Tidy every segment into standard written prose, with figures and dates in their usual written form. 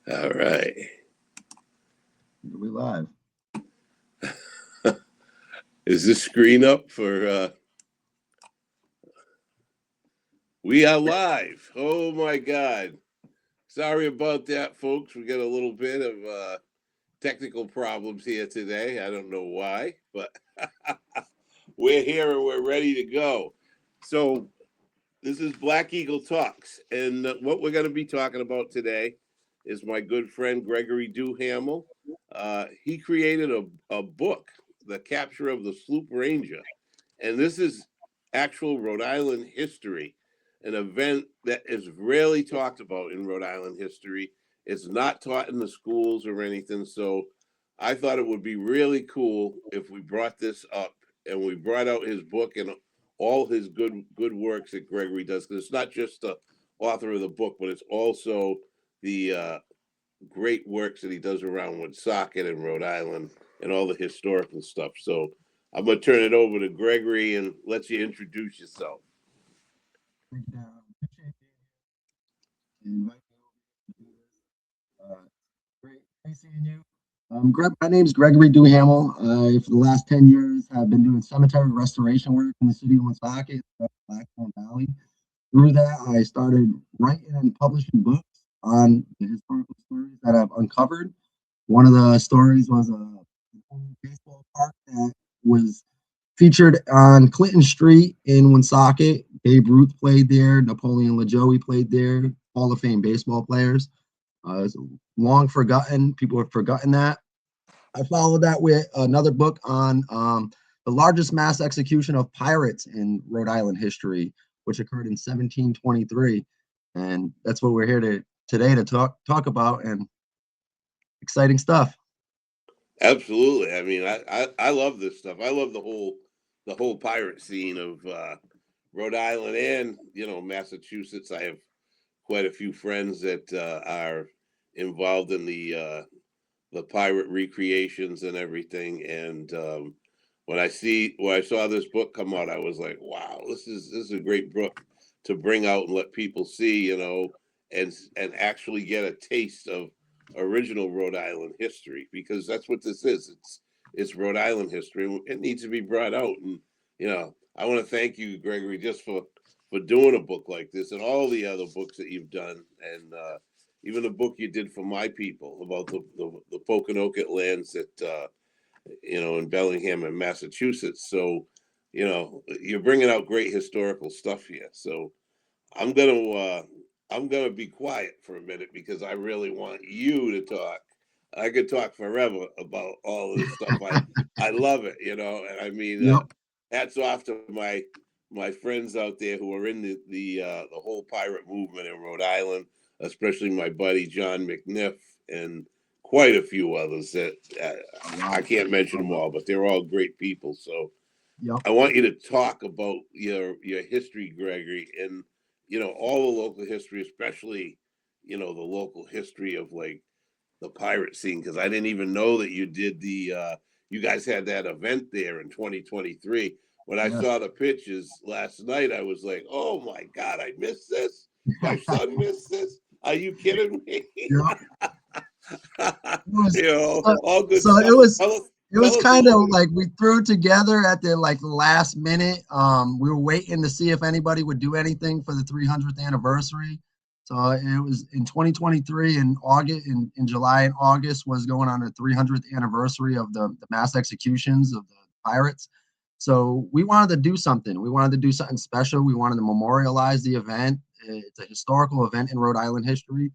All right. We live. Is this screen up for we are live? Oh my God. Sorry about that, folks. We got a little bit of technical problems here today. I don't know why, but we're here and we're ready to go. So this is Black Eagle Talks, and what we're going to be talking about today is my good friend Gregory Duhamel. He created a book, The Capture of the Sloop Ranger, and this is actual Rhode Island history, an event that is rarely talked about in Rhode Island history. It's not taught in the schools or anything, so I thought it would be really cool if we brought this up and we brought out his book and all his good works that Gregory does, because it's not just the author of the book, but it's also the great works that he does around Woonsocket and Rhode Island and all the historical stuff. So I'm gonna turn it over to Gregory and let you introduce yourself. Thank you, Daryl. Appreciate being here. Invite me over to do this. Great seeing you. My name is Gregory Duhamel. I, for the last 10 years, have been doing cemetery restoration work in the city of Woonsocket, Blackstone Valley. Through that, I started writing and publishing books on the historical stories that I've uncovered. One of the stories was an old baseball park that was featured on Clinton Street in Woonsocket. Babe Ruth played there. Napoleon LaJoie played there. Hall of Fame baseball players. It's long forgotten. People have forgotten that. I followed that with another book on the largest mass execution of pirates in Rhode Island history, which occurred in 1723. And that's what we're here today to talk about, and exciting stuff. Absolutely. I mean, I love this stuff. I love the whole pirate scene of Rhode Island and Massachusetts. I have quite a few friends that are involved in the pirate recreations and everything. And when I saw this book come out, I was like, wow, this is a great book to bring out and let people see, and actually get a taste of original Rhode Island history, because that's what this is. It's Rhode Island history. It needs to be brought out, and I want to thank you, Gregory, just for doing a book like this and all the other books that you've done, and even the book you did for my people about the Pokanoket lands that in Bellingham and Massachusetts. So you're bringing out great historical stuff here. So I'm gonna be quiet for a minute because I really want you to talk. I could talk forever about all of this stuff. I love it, and I mean, Yep. hats off to my friends out there who are in the whole pirate movement in Rhode Island, especially my buddy John McNiff and quite a few others that I can't mention them all, but they're all great people. So Yep. I want you to talk about your history, Gregory, and all the local history, especially the local history of like the pirate scene, because I didn't even know that you did you guys had that event there in 2023. When I Yes. saw the pictures last night, I was like, oh my God, I missed this. My son missed this. Are you kidding me? Yep. Was, All good so stuff. it was Tell us a kind of little bit. like we threw it together at the last minute. We were waiting to see if anybody would do anything for the 300th anniversary. So it was in 2023 in August, in July and August was going on the 300th anniversary of the mass executions of the pirates. So we wanted to do something. We wanted to do something special. We wanted to memorialize the event. It's a historical event in Rhode Island history,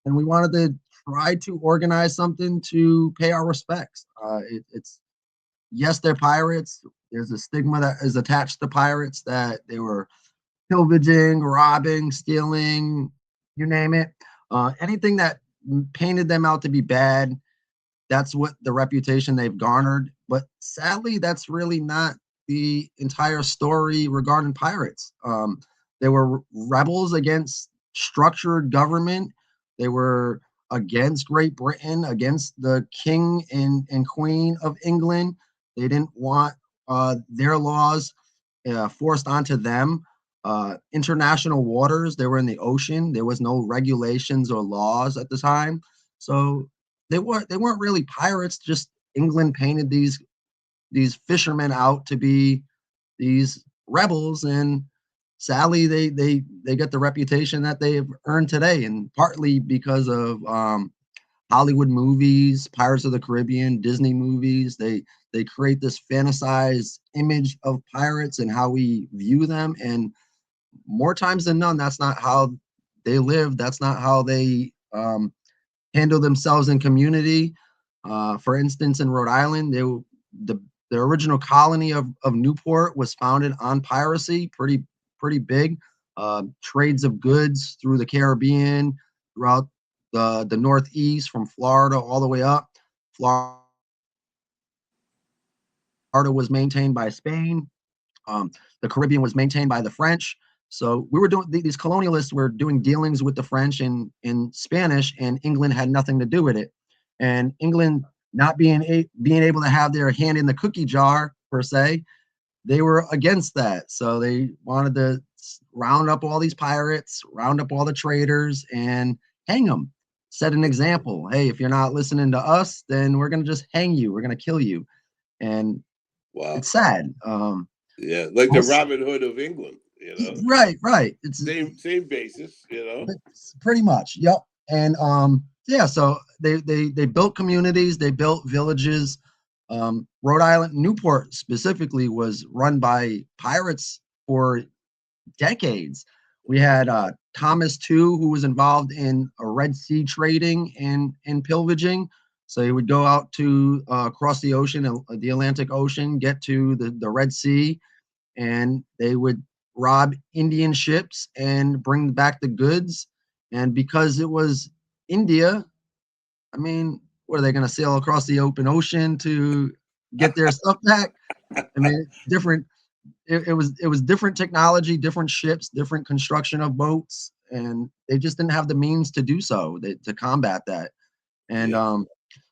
and we wanted to try to organize something to pay our respects. It's yes, they're pirates. There's a stigma that is attached to pirates that they were pillaging, robbing, stealing, you name it. Anything that painted them out to be bad, that's what the reputation they've garnered. But sadly, that's really not the entire story regarding pirates. They were rebels against structured government. They were against Great Britain, against the king and queen of England. They didn't want their laws forced onto them. International waters, they were in the ocean. There was no regulations or laws at the time. So they weren't really pirates. Just England painted these fishermen out to be these rebels, and sadly they get the reputation that they've earned today, and partly because of Hollywood movies, Pirates of the Caribbean, Disney movies. They create this fantasized image of pirates and how we view them, and more times than none, that's not how they live. That's not how they handle themselves in community. For instance, in Rhode Island, the the original colony of Newport was founded on piracy, pretty big. Trades of goods through the Caribbean, throughout the Northeast, from Florida all the way up. Florida was maintained by Spain. The Caribbean was maintained by the French. So we were doing these colonialists were doing dealings with the French in Spanish, and England had nothing to do with it. And England not being able to have their hand in the cookie jar per se, they were against that. So they wanted to round up all these pirates, round up all the traders, and hang them. Set an example. Hey, if you're not listening to us, then we're gonna just hang you. We're gonna kill you. And Wow. it's sad. Yeah, like the Most, Robin Hood of England, right. It's same basis. pretty much. Yep. And yeah, so they built communities, they built villages. Rhode Island, Newport specifically, was run by pirates for decades. We had Thomas too, who was involved in a Red Sea trading and pillaging. So he would go out to across the ocean, the Atlantic Ocean, get to the Red Sea, and they would rob Indian ships and bring back the goods. And because it was India, I mean, what are they going to sail across the open ocean to get their stuff back? I mean, different. It was different technology, different ships, different construction of boats, and they just didn't have the means to do so, to combat that. And Yeah.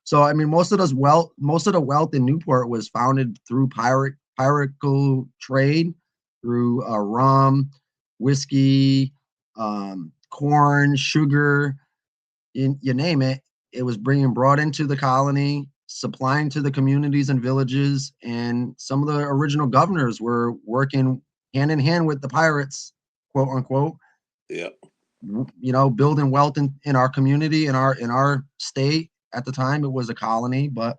so I mean, most of the wealth in Newport was founded through piratical trade, through rum, whiskey, corn, sugar, you name it. It was being brought into the colony, supplying to the communities and villages, and some of the original governors were working hand in hand with the pirates, quote unquote. Yeah. Building wealth in our community, in our state. At the time, it was a colony, but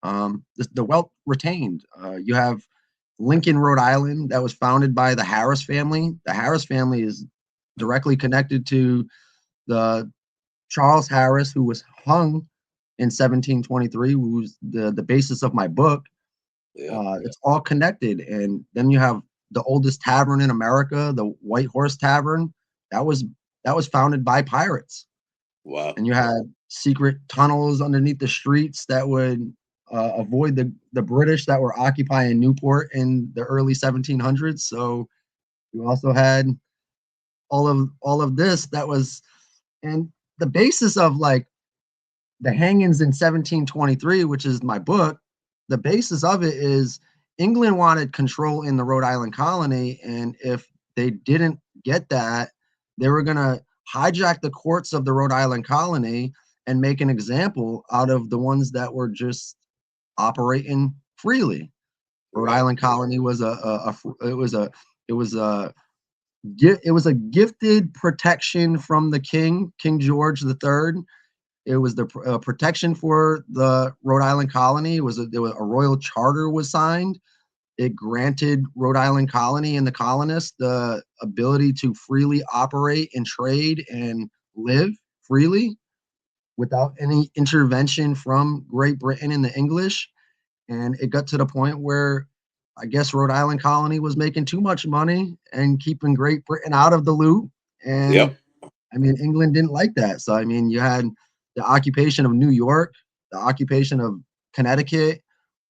the wealth retained. You have Lincoln, Rhode Island, that was founded by the Harris family. The Harris family is directly connected to the Charles Harris, who was hung in 1723, who was the basis of my book. Yeah. It's all connected. And then you have the oldest tavern in America, the White Horse Tavern. That was founded by pirates. Wow. And you had secret tunnels underneath the streets that would avoid the British that were occupying Newport in the early 1700s. So you also had all of this that was, and the basis of like the hangings in 1723, which is my book. The basis of it is England wanted control in the Rhode Island colony, and if they didn't get that, they were going to hijack the courts of the Rhode Island colony and make an example out of the ones that were just operating freely. Rhode Right. Island colony was it was a gifted protection from the King George III. It was the protection for the Rhode Island colony. There was a royal charter was signed. It granted Rhode Island colony and the colonists the ability to freely operate and trade and live freely without any intervention from Great Britain and the English. And it got to the point where I guess Rhode Island colony was making too much money and keeping Great Britain out of the loop. And Yep. I mean, England didn't like that. So, I mean, you had the occupation of New York, the occupation of Connecticut,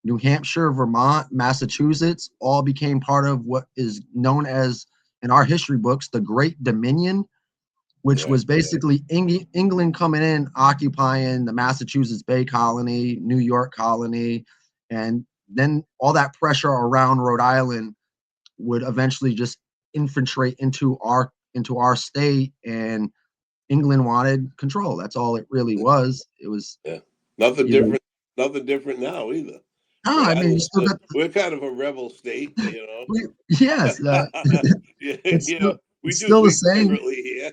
New Hampshire, Vermont, Massachusetts, all became part of what is known as, in our history books, the Great Dominion, which Right. was basically England coming in, occupying the Massachusetts Bay Colony, New York Colony, and then all that pressure around Rhode Island would eventually just infiltrate into our state and England wanted control. That's all it really was. It was nothing either, different. Nothing different now either. no, Rhode I mean, you Island, still got, we're kind of a rebel state, you know. yes, it's You know, still, we it's do still the things same. differently here.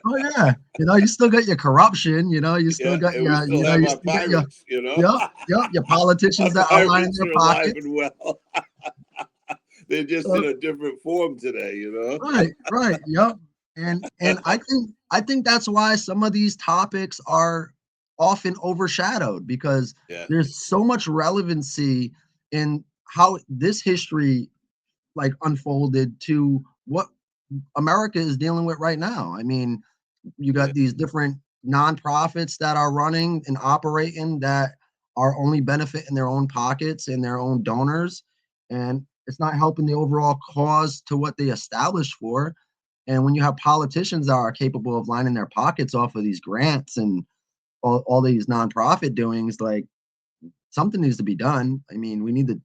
Oh yeah, you still got your corruption. You still Yeah, got and we your, still have you our still got your, pirates, you know. yep, your politicians Our that are lining pirates their are alive pockets. and well. They're just in a different form today, you know. Right, yep. And I think that's why some of these topics are often overshadowed, because Yeah, there's so much relevancy in how this history like unfolded to what America is dealing with right now. I mean, you yeah, got these different nonprofits that are running and operating that are only benefiting their own pockets and their own donors, and it's not helping the overall cause to what they established for. And when you have politicians that are capable of lining their pockets off of these grants and all these nonprofit doings, like, something needs to be done. I mean, we need to.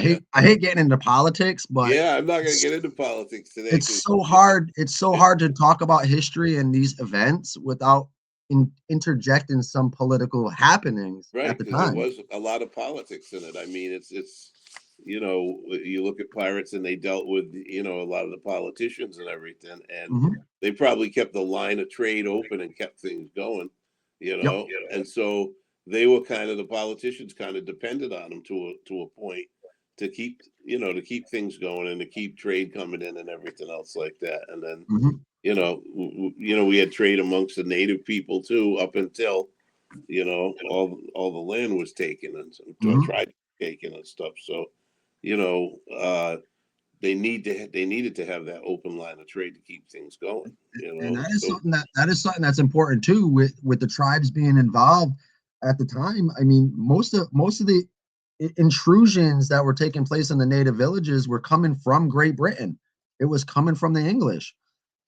yeah. I hate getting into politics, but Yeah, I'm not going to it's, get into politics today it's because so hard. It's so hard to talk about history and these events without interjecting some political happenings right, at the because there time. was a lot of politics in it. I mean, it's you know, you look at pirates and they dealt with, you know, a lot of the politicians and everything, and Hmm. they probably kept the line of trade open and kept things going, you Yep. know, and so they were kind of the politicians kind of depended on them to a point to keep, you know, to keep things going and to keep trade coming in and everything else like that, and then Hmm. you know, we had trade amongst the native people too up until, you know, all the land was taken and Hmm. tried taken and stuff. So, you know, they needed to have that open line of trade to keep things going. You And know, that is so something that's important too, with the tribes being involved at the time. I mean, most of the intrusions that were taking place in the native villages were coming from Great Britain. It was coming from the English.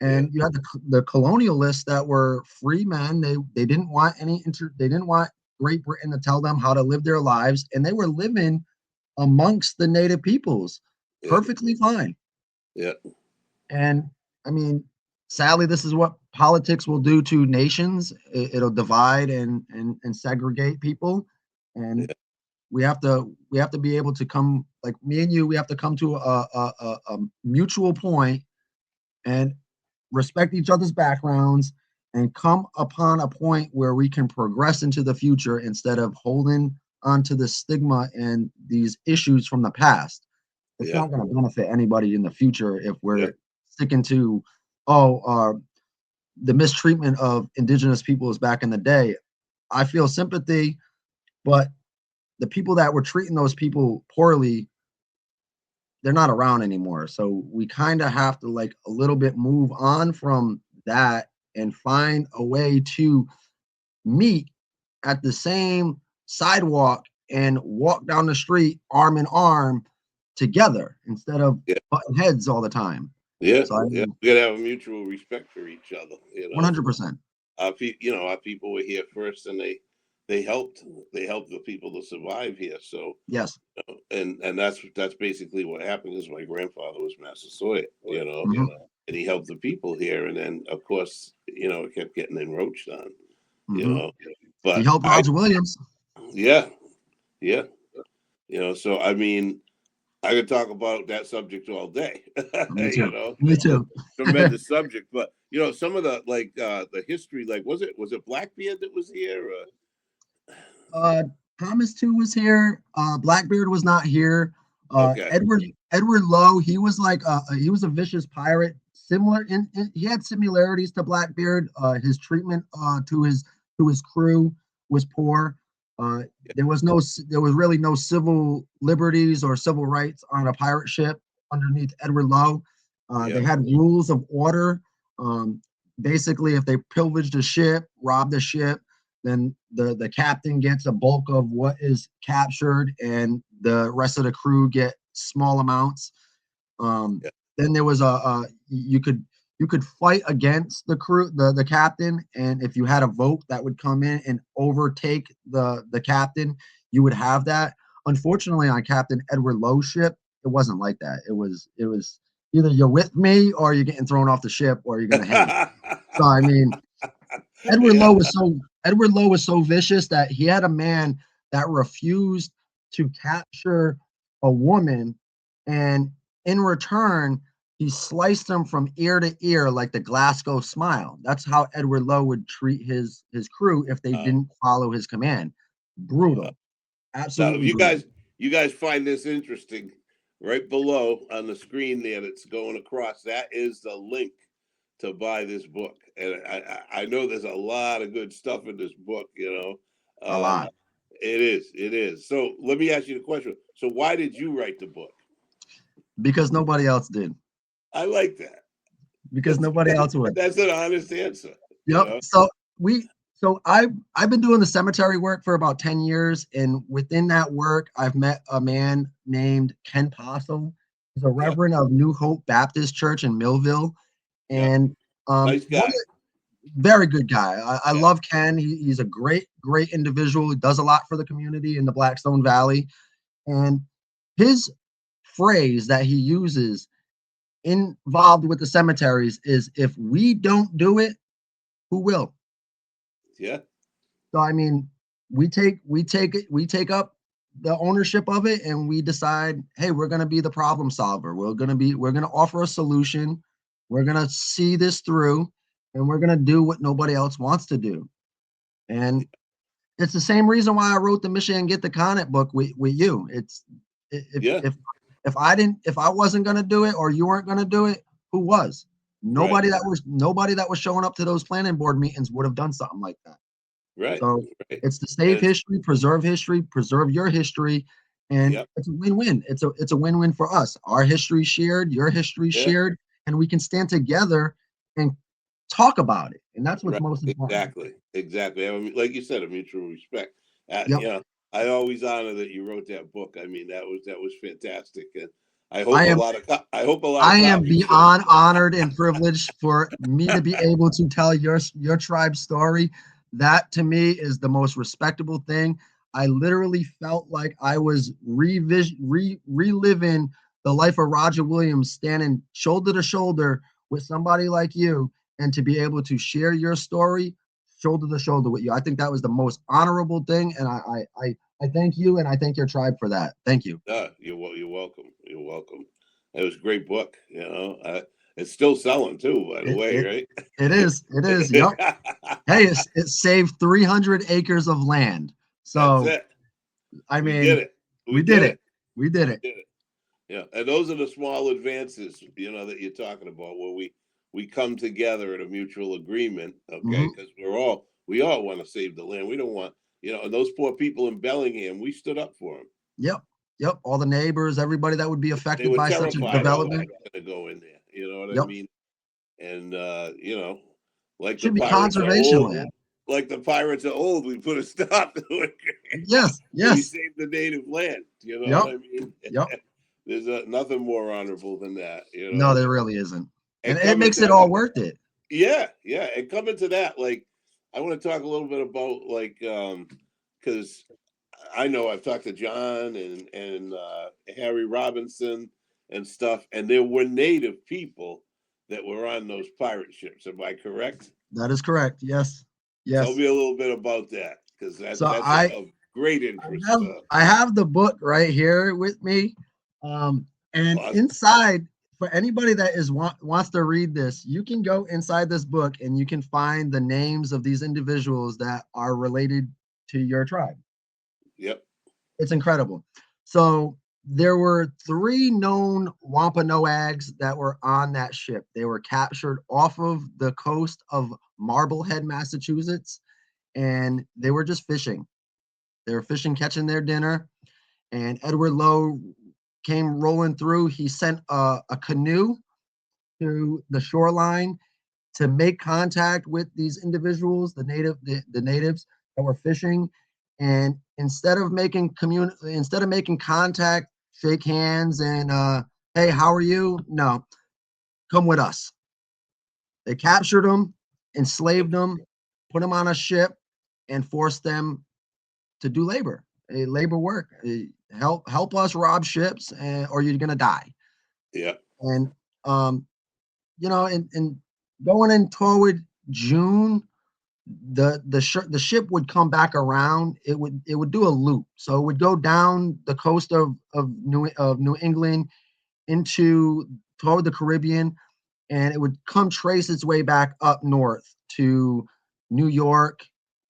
yeah, And you had the colonialists that were free men. They didn't want they didn't want Great Britain to tell them how to live their lives, and they were living amongst the native peoples yeah, perfectly fine. yeah, And I mean, sadly, this is what politics will do to nations. It'll divide and segregate people. And yeah, we have to be able to come, like me and you, we have to come to a mutual point and respect each other's backgrounds and come upon a point where we can progress into the future instead of holding onto the stigma and these issues from the past. It's yeah, not going to benefit anybody in the future if yeah, we're sticking to, oh, the mistreatment of indigenous peoples back in the day. I feel sympathy, but the people that were treating those people poorly, they're not around anymore. So we kind of have to like a little bit move on from that and find a way to meet at the same sidewalk and walk down the street arm in arm together instead of yeah, butting heads all the time. yeah, So I yeah. mean, We gotta have a mutual respect for each other. You know, 100%. you know, our people were here first, and they helped the people to survive here. So Yes. and that's basically what happened. Is my grandfather was Massasoit, Hmm. and he helped the people here, and then of course, you know, it kept getting encroached on, you Hmm. know. He But helped Roger Williams. yeah, yeah, you know. So I mean, I could talk about that subject all day. Me You too. know, Me it's a too. tremendous subject. But you know, some of the the history, like was it Blackbeard that was here? uh, Thomas too was here. Blackbeard was not here. Okay, Edward Lowe, he was like he was a vicious pirate. Similar he had similarities to Blackbeard. His treatment to his crew was poor. Uh, there was really no civil liberties or civil rights on a pirate ship underneath Edward Lowe. yeah, They had rules of order. Um, Basically, if they pillaged a ship, robbed a ship, then the captain gets a bulk of what is captured, and the rest of the crew get small amounts. Um, yeah, then there was you could fight against the crew, the captain, and if you had a vote that would come in and overtake the captain, you would have that. Unfortunately, on Captain Edward Lowe's ship, it wasn't like that. It was either you're with me or you're getting thrown off the ship or you're gonna hang. So I mean, Edward Yeah. Lowe was so Edward Lowe was so vicious that he had a man that refused to capture a woman, and in return, he sliced him from ear to ear like the Glasgow Smile. That's how Edward Lowe would treat his crew if they Uh, didn't follow his command. uh, Brutal, Now, if absolutely brutal. you guys find this interesting, right below on the screen there that's going across, that is the link to buy this book. And I know there's a lot of good stuff in this book, you know. A lot. It is. So let me ask you the question. So why did you write the book? Because nobody else did. I like that. Because nobody else would. That's an honest answer. You Yep. know? So I've been doing the cemetery work for about 10 years, and within that work, I've met a man named Ken Possum. He's a Yeah, reverend of New Hope Baptist Church in Millville, yeah. and Nice guy. very good guy. I Yeah, love Ken. He's a great individual. He does a lot for the community in the Blackstone Valley, and his phrase that he uses involved with the cemeteries is, "If we don't do it, who will?" yeah, So I mean, we take up the ownership of it, and we decide, hey, we're gonna be the problem solver. We're gonna offer a solution. We're gonna see this through, and we're gonna do what nobody else wants to do. And it's the same reason why I wrote the Michigan Get the Connet book with you. It's yeah. if I wasn't gonna do it, or you weren't gonna do it, who was? Right, Nobody that was showing up to those planning board meetings would have done something like that. right, So right. it's to And save history, preserve your history, and yep, it's a win-win. It's a win-win for us. Our history shared, your history yeah, shared, and we can stand together and talk about it. And that's what's right. most important. Exactly, exactly. I mean, like you said, a mutual respect. Yep. You know, I always honor that you wrote that book. I mean, that was fantastic, and I am I hope a lot of I am copies sold. beyond honored and privileged for me to be able to tell your tribe's story. That to me is the most respectable thing. I literally felt like I was reliving the life of Roger Williams, standing shoulder to shoulder with somebody like you, and to be able to share your story shoulder to shoulder with you. I think that was the most honorable thing, and I thank you, and I thank your tribe for that. Thank you. You're welcome. You're welcome. It was a great book. You know, it's still selling too, by the It way, it right? it is. It is. Yep. Hey, it saved 300 acres of land. That's So, it. I We did mean, it. We we did did it. it. We did We it. did it. Yeah, and those are the small advances, you know, that you're talking about, where we come together in a mutual agreement, okay? Hmm. Because we all want to save the land. We don't want, you know, and those poor people in Bellingham, we stood up for them. Yep. Yep. All the neighbors, everybody that would be They affected were by such a terrified I was development. going to go in there. You know what I Yep. mean? And you know, like the Should be pirates of conservation old, land. like the pirates of old, we put a stop to it. Yes. We Yes. saved the native land. You know what Yep. I mean? Yep. There's nothing more honorable than that. You No, know, there really isn't. And and it coming makes it to all worth it. yeah, yeah, and coming to that, like, I want to talk a little bit about like, because I know I've talked to John and Harry Robinson and stuff, and there were native people that were on those pirate ships. Am I correct? That is correct. Yes. Tell Yes. me a little bit about that, because So that's of great interest. I have the book right here with me. And Awesome. inside, for anybody that wants to read this, you can go inside this book and you can find the names of these individuals that are related to your tribe. Yep. It's incredible. So there were 3 known Wampanoags that were on that ship. They were captured off of the coast of Marblehead, Massachusetts, and they were just fishing. They were fishing, catching their dinner, and Edward Lowe came rolling through. He sent a canoe to the shoreline to make contact with these individuals, the natives that were fishing. And instead of making contact, shake hands, and hey, how are you? No, come with us. They captured them, enslaved them, put them on a ship, and forced them to do labor work. Help us rob ships, or you're gonna die. Yep. And um, and going in forward, June, the ship would come back around. It would do a loop, so it would go down the coast of New England into toward the Caribbean, and it would come trace its way back up north to New York,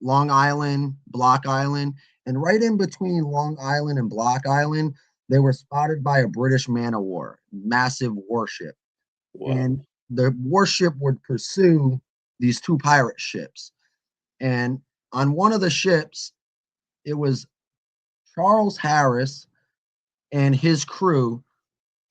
Long Island, Block Island, and right in between Long Island and Block Island, they were spotted by a British man of war, massive warship, Wow. and the warship would pursue these two pirate ships. And on one of the ships, it was Charles Harris and his crew,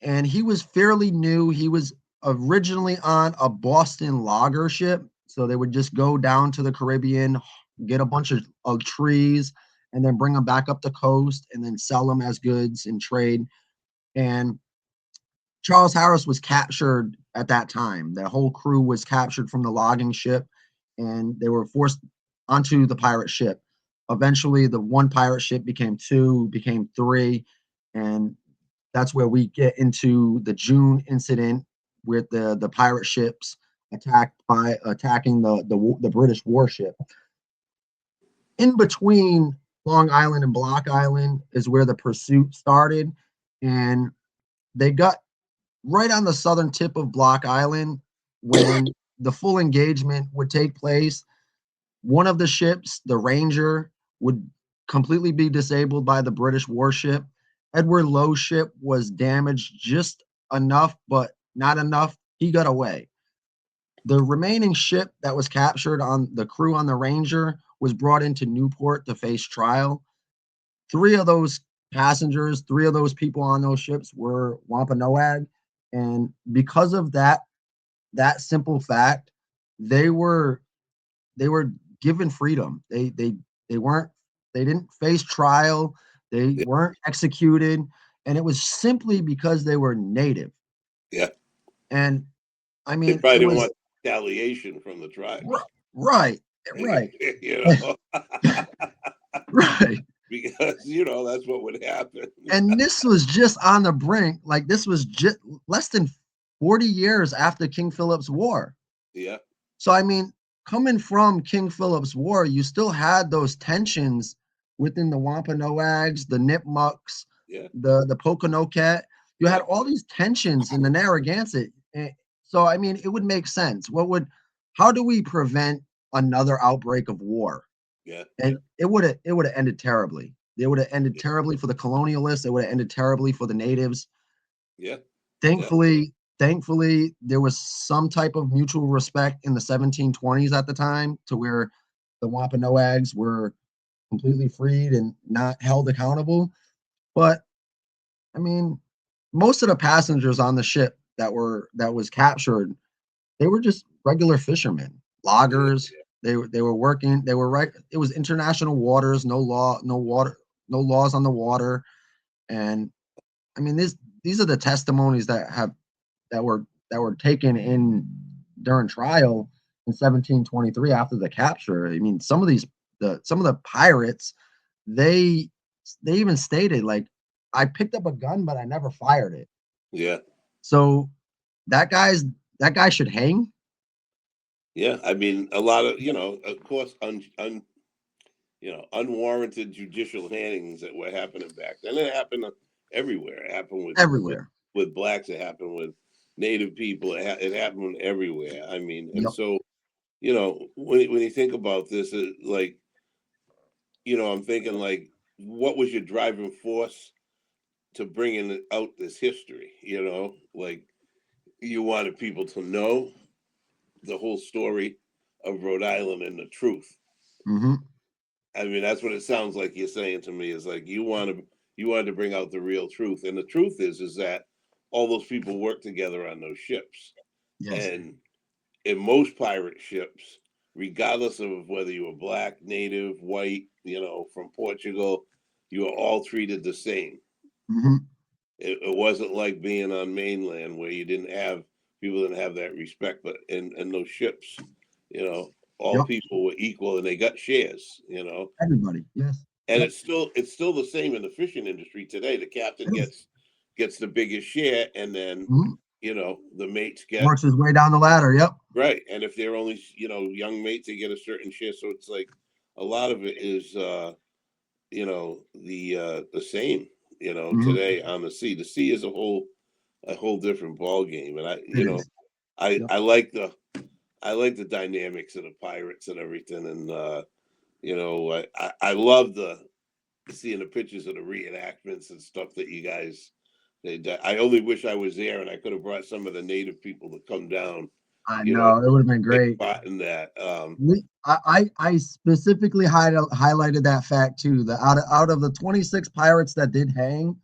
and he was fairly new. He was originally on a Boston logger ship. So they would just go down to the Caribbean, get a bunch of trees, and then bring them back up the coast and then sell them as goods and trade. And Charles Harris was captured at that time. The whole crew was captured from the logging ship, and they were forced onto the pirate ship. Eventually, the one pirate ship became two, became three, and that's where we get into the June incident with the pirate ships attacking the British warship. In between Long Island and Block Island is where the pursuit started, and they got right on the southern tip of Block Island when the full engagement would take place. One of the ships, the Ranger, would completely be disabled by the British warship. Edward Lowe's ship was damaged just enough, but not enough. He got away. The remaining ship that was captured on the crew on the Ranger was brought into Newport to face trial. Three of those passengers, three of those people on those ships were Wampanoag. And because of that simple fact, they were given freedom. They didn't face trial. They Yeah. weren't executed, and it was simply because they were native. Yeah. And I They mean, probably it didn't was want retaliation from the tribes. right, right, You know, right. because that's what would happen. And this was just on the brink. Like this was just less than 40 years after King Philip's War. Yeah. So I mean, coming from King Philip's War, you still had those tensions within the Wampanoags, the Nipmucks, Yeah. the Pokanoket. You Yeah. had all these tensions in the Narragansett. So I mean, it would make sense. How do we prevent another outbreak of war? Yeah. And it would have ended terribly. It would have ended terribly for the colonialists. It would have ended terribly for the natives. Yeah. Yeah. Thankfully, there was some type of mutual respect in the 1720s at the time to where the Wampanoags were completely freed and not held accountable. But I mean, most of the passengers on the ship that was captured, they were just regular fishermen, Yeah. loggers. They were working. They were right. It was international waters, no law, no water, no laws on the water. And I mean, these are the testimonies that were taken in during trial in 1723 after the capture. I mean, some of the pirates, they they even stated like, I picked up a gun, but I never fired it. Yeah. So that guy's that guy should hang. Yeah. I mean, a lot of of course, unwarranted judicial hangings that were happening back then. It happened everywhere. It happened Everywhere. with blacks. It happened with native people. It happened everywhere. I mean, and Yep. so when you think about this, like I'm thinking like, what was your driving force to bringing out this history? Like you wanted people to know the whole story of Rhode Island and the truth. Hmm. I mean, that's what it sounds like you're saying to me. Is like you wanted to bring out the real truth, and the truth is that all those people work together on those ships, Yes. and in most pirate ships, regardless of whether you were black, native, white, from Portugal, you were all treated the same. Hmm. It wasn't like being on mainland where people didn't have that respect, but in those ships, all Yep. people were equal and they got shares. Everybody. Yes. And Yep. it's still the same in the fishing industry today. The captain It is. gets the biggest share, and then Mhm. the mates get Works his way down the ladder. Yep. right, and if they're only young mates, they get a certain share. So it's like a lot of it is the same Mhm. today on the sea. The sea is a whole different ball game, and It is. I Yep. I like the dynamics of the pirates and everything, and I love the seeing the pictures of the reenactments and stuff that you guys. I only wish I was there and I could have brought some of the native people to come down, I you know, know it would have been take great. part in that. I specifically highlighted that fact too. The out of the 26 pirates that did hang,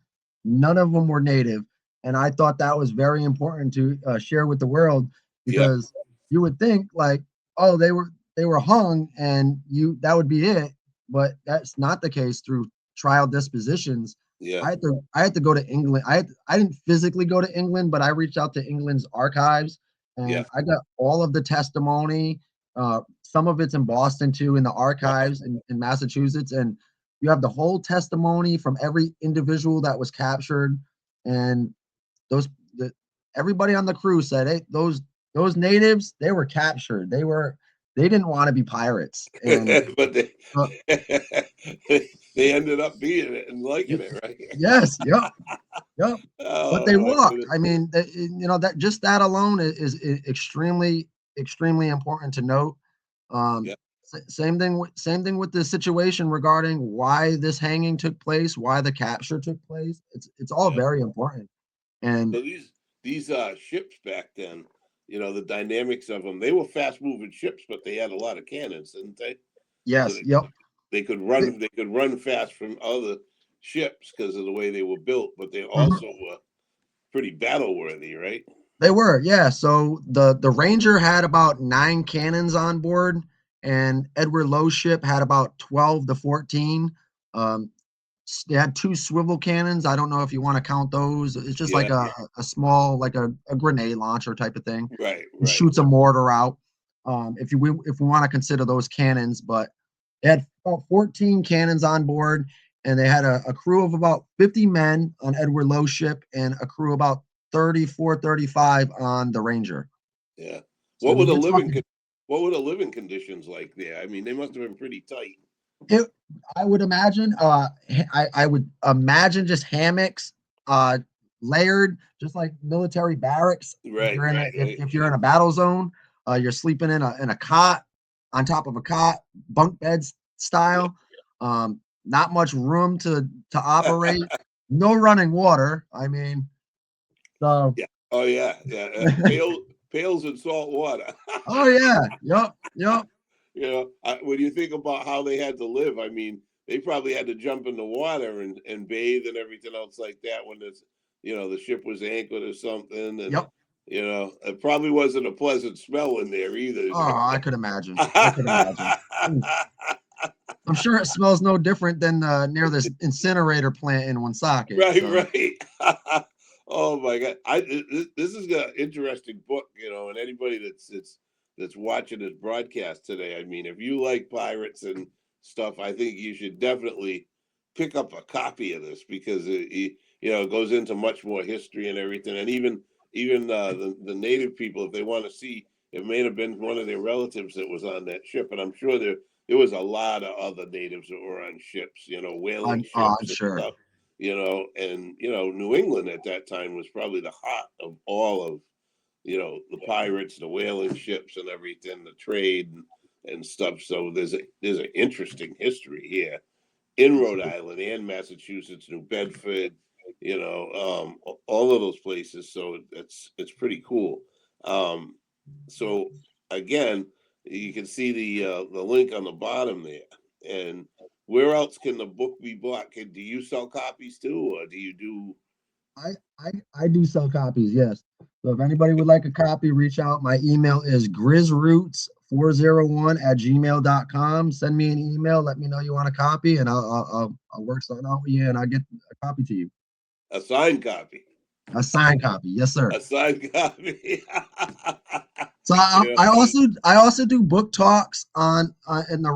none of them were native, and I thought that was very important to share with the world Yeah, because you would think like, oh, they were hung and that would be it, but that's not the case through trial dispositions. yeah, I had to go to England. I didn't physically go to England, but I reached out to England's archives yeah. and I got all of the testimony. Some of it's in Boston too, in the Wow. archives in Massachusetts, and you have the whole testimony from every individual that was captured, and those the everybody on the crew said, "Hey, those natives, they were captured. They didn't want to be pirates, and But they uh, they ended up being it and liking y- it, right? yes, yep, yep." But they Oh my walked. goodness. I mean, that just that alone is extremely extremely important to note. Um, Yeah, same thing with the situation regarding why this hanging took place, why the capture took place. It's all yeah. very important. And So these ships back then, the dynamics of them, they were fast moving ships, but they had a lot of cannons, didn't they? So yes, yep. they could They, run fast from other ships because of the way they were built, but they mhm, also were pretty battle worthy, right? they were, yeah. So the Ranger had about 9 cannons on board, and Edward Lowe's ship had about 12 to 14. Um, they had 2 swivel cannons. I don't know if you want to count those. It's just like Yeah, a small, like a grenade launcher type of thing. right, It right. shoots a mortar out. If we want to consider those cannons, but they had about 14 cannons on board, and they had a crew of about 50 men on Edward Lowe's ship and a crew about 34, 35 on the Ranger. Yeah. So What were the you're living talking con- what were the living conditions like there? I mean, they must have been pretty tight. it. I would imagine. I would imagine just hammocks, uh, layered, just like military barracks. If Right, you're in a if, right. if you're in a battle zone, you're sleeping in a cot on top of a cot, bunk beds Yeah. style. Not much room to operate. No running water. I mean, so Yeah. Oh yeah, yeah. Pails and salt water. oh yeah, yep, yep. When you think about how they had to live, I mean, they probably had to jump in the water and bathe and everything else like that when the ship was anchored or something, and Yep. it probably wasn't a pleasant smell in there either. Oh, I could imagine. I could imagine. Ooh. I'm sure it smells no different than near this incinerator plant in Woonsocket. Right, So right. Oh my God, this is an interesting book, and anybody that's watching this broadcast today. I mean, if you like pirates and stuff, I think you should definitely pick up a copy of this because it goes into much more history and everything, and even the native people, if they want to see, it may have been one of their relatives that was on that ship, and I'm sure there was a lot of other natives that were on ships, whaling I'm ships and sure. stuff, and New England at that time was probably the heart of all of the pirates, the whaling ships, and everything, the trade and stuff. So there's an interesting history here in Rhode Island and Massachusetts, New Bedford, all of those places. So it's pretty cool. Um, so again, you can see the link on the bottom there. And where else can the book be bought? Do you sell copies too, or do you do? I do sell copies, yes. So if anybody would like a copy, reach out. My email is grizzroots401@gmail.com. Send me an email, let me know you want a copy, and I'll work something out with you and I'll get a copy to you. A signed copy. A signed copy, yes, sir. A signed copy. So I, Yeah. I also I also do book talks on in the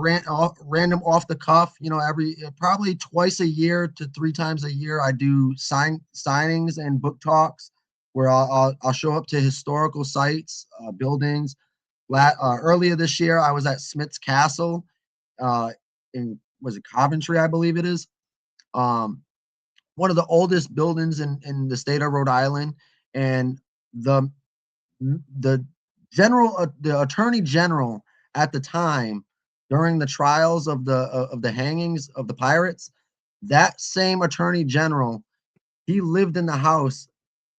random off the cuff. Every probably twice a year to 3 times a year. I do signings and book talks. where I'll show up to historical sites, buildings. Earlier this year, I was at Smith's Castle in, was it Coventry, I believe it is. One of the oldest buildings in the state of Rhode Island. And the the attorney general at the time, during the trials of the hangings of the pirates, that same attorney general, he lived in the house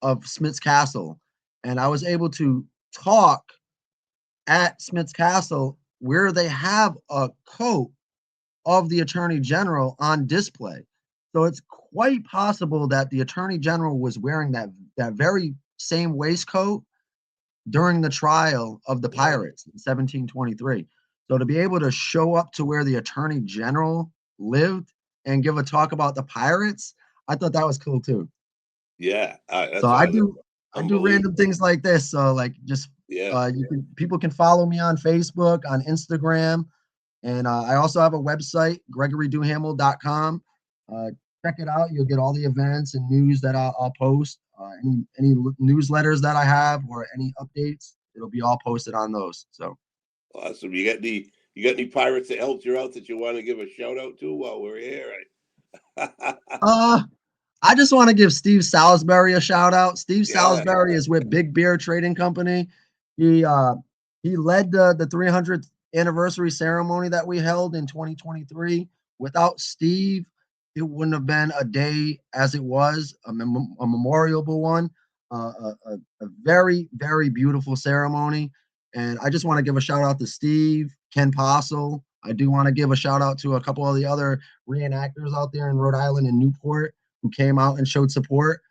of Smith's Castle, and I was able to talk at Smith's Castle, where they have a coat of the attorney general on display. So it's quite possible that the attorney general was wearing that very same waistcoat during the trial of the pirates in 1723. So to be able to show up to where the attorney general lived and give a talk about the pirates, I thought that was cool too. Yeah, that's So I do random things like this. So like just people can follow me on Facebook, on Instagram, and I also have a website, gregoryduhamel.com. Check it out. You'll get all the events and news that I'll post. Any newsletters that I have or any updates, it'll be all posted on those. So awesome. You got any pirates that helped you out that you want to give a shout out to while we're here? I just want to give Steve Salisbury a shout out. Steve Salisbury is with Big Beer Trading Company. He led the 300th anniversary ceremony that we held in 2023. Without Steve, it wouldn't have been a day as it was, a memorable one, a very, very beautiful ceremony. And I just want to give a shout out to Steve, Ken Postle. I do want to give a shout out to a couple of the other reenactors out there in Rhode Island and Newport who came out and showed support.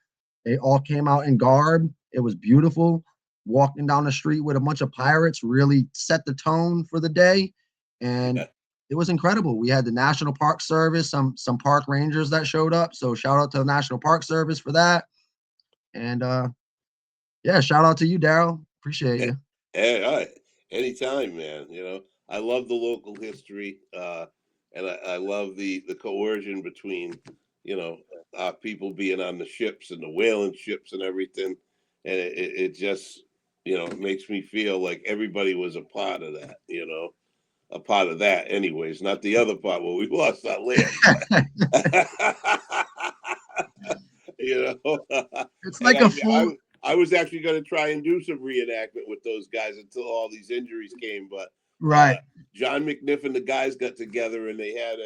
They all came out in garb. It was beautiful. Walking down the street with a bunch of pirates really set the tone for the day. And it was incredible. We had the National Park Service, some park rangers that showed up. So shout out to the National Park Service for that. And shout out to you, Daryl. Appreciate you. Hey, anytime, man. I love the local history, and I love the coercion between, people being on the ships and the whaling ships and everything. And it just, it makes me feel like everybody was a part of that, a part of that anyways, not the other part where we lost our land. It's like I was actually going to try and do some reenactment with those guys until all these injuries came, but John McNiff and the guys got together and they had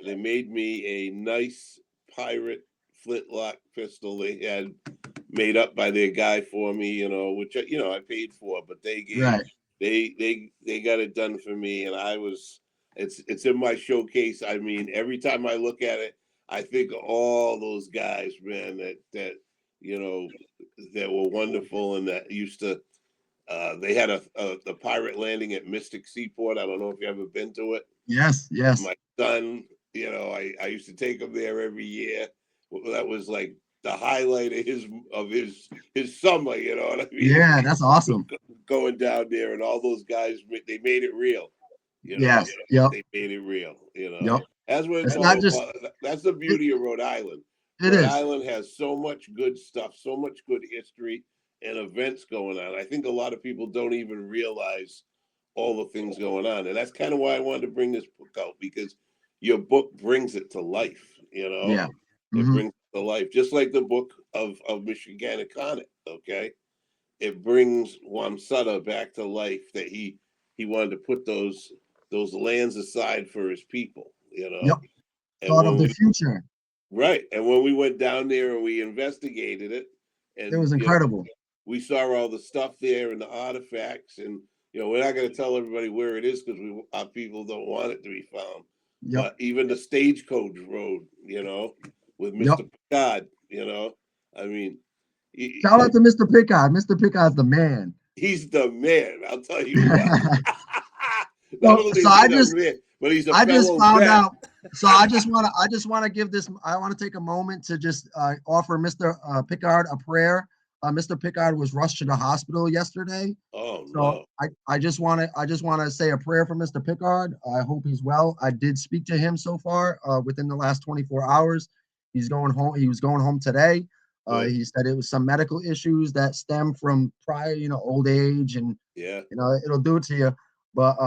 they made me a nice pirate flintlock pistol they had made up by their guy for me, which I paid for, but they gave they got it done for me, and it's in my showcase. I mean, every time I look at it, I think of all those guys, man, that that were wonderful and that used to. They had a pirate landing at Mystic Seaport. I don't know if you ever been to it. Yes. My son, I used to take him there every year. That was like the highlight of his summer. You know what I mean? Yeah, that's awesome. Going down there and all those guys, they made it real. Yes. They made it real. Yep. That's what it's all about. That's the beauty of Rhode Island. Rhode Island has so much good stuff, so much good history and events going on. I think a lot of people don't even realize all the things going on. And that's kind of why I wanted to bring this book out, because your book brings it to life, Yeah. It brings it to life, just like the book of Michigan Connet, okay? It brings Wamsutta back to life, that he wanted to put those lands aside for his people, Yep. And thought of the future. Right. And when we went down there and we investigated it, and it was incredible. We saw all the stuff there and the artifacts, and we're not going to tell everybody where it is because our people don't want it to be found. Yep. But even the Stagecoach Road, with Mr. Picard, I mean, shout out to Mr. Picard. Mr. Picard's the man. He's the man. I'll tell you what. So I just found vet. out. So I just want to give this. I want to take a moment to just offer Mr. Picard a prayer. Mr. Picard was rushed to the hospital yesterday. Oh so no! I just want to say a prayer for Mr. Picard. I hope he's well. I did speak to him so far within the last 24 hours. He's going home. He was going home today. Good. He said it was some medical issues that stem from prior, old age, and Yeah. it'll do it to you. But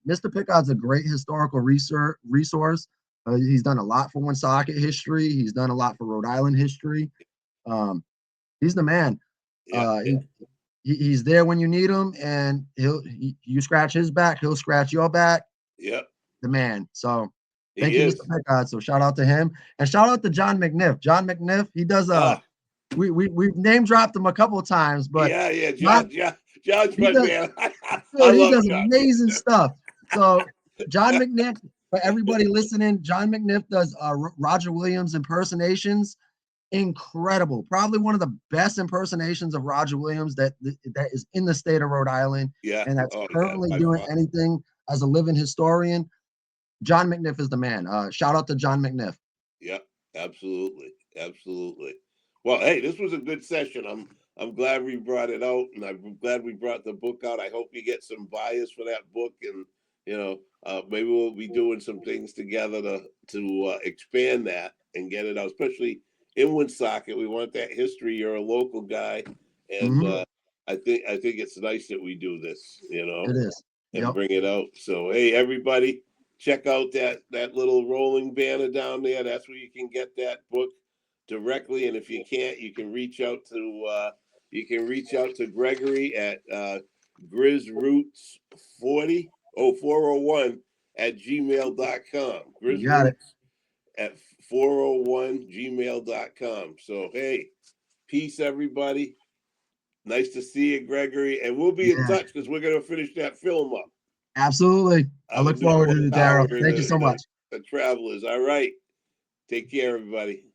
Mr. Pickard's a great historical resource. He's done a lot for Woonsocket history. He's done a lot for Rhode Island history. He's the man. Yeah. He's there when you need him, and you scratch his back, he'll scratch your back. Yeah. The man. So thank He you, is. Mr. Pickard. So shout out to him, and shout out to John McNiff. John McNiff, he does we've name dropped him a couple of times, but yeah. John's my does, man. I he love does John. amazing stuff. So John McNiff, for everybody listening, John McNiff does Roger Williams impersonations. Incredible. Probably one of the best impersonations of Roger Williams that is in the state of Rhode Island, Yeah. and that's currently by doing far. anything as a living historian. John McNiff is the man. Shout out to John McNiff. Yeah, absolutely. Well, hey, this was a good session. I'm glad we brought it out, and I'm glad we brought the book out. I hope you get some buyers for that book, and maybe we'll be doing some things together to expand that and get it out, especially in Woonsocket. We want that history. You're a local guy, and I think it's nice that we do this, It is. and bring it out. So hey, everybody, check out that little rolling banner down there. That's where you can get that book directly. And if you can't, you can reach out to Gregory at GrizzRoots401 at gmail.com. You got it. At 401gmail.com. So hey, peace, everybody. Nice to see you, Gregory, and we'll be in touch because we're going to finish that film up. Absolutely. I look forward to it, Daryl. Thank you so much. The Travelers. All right. Take care, everybody.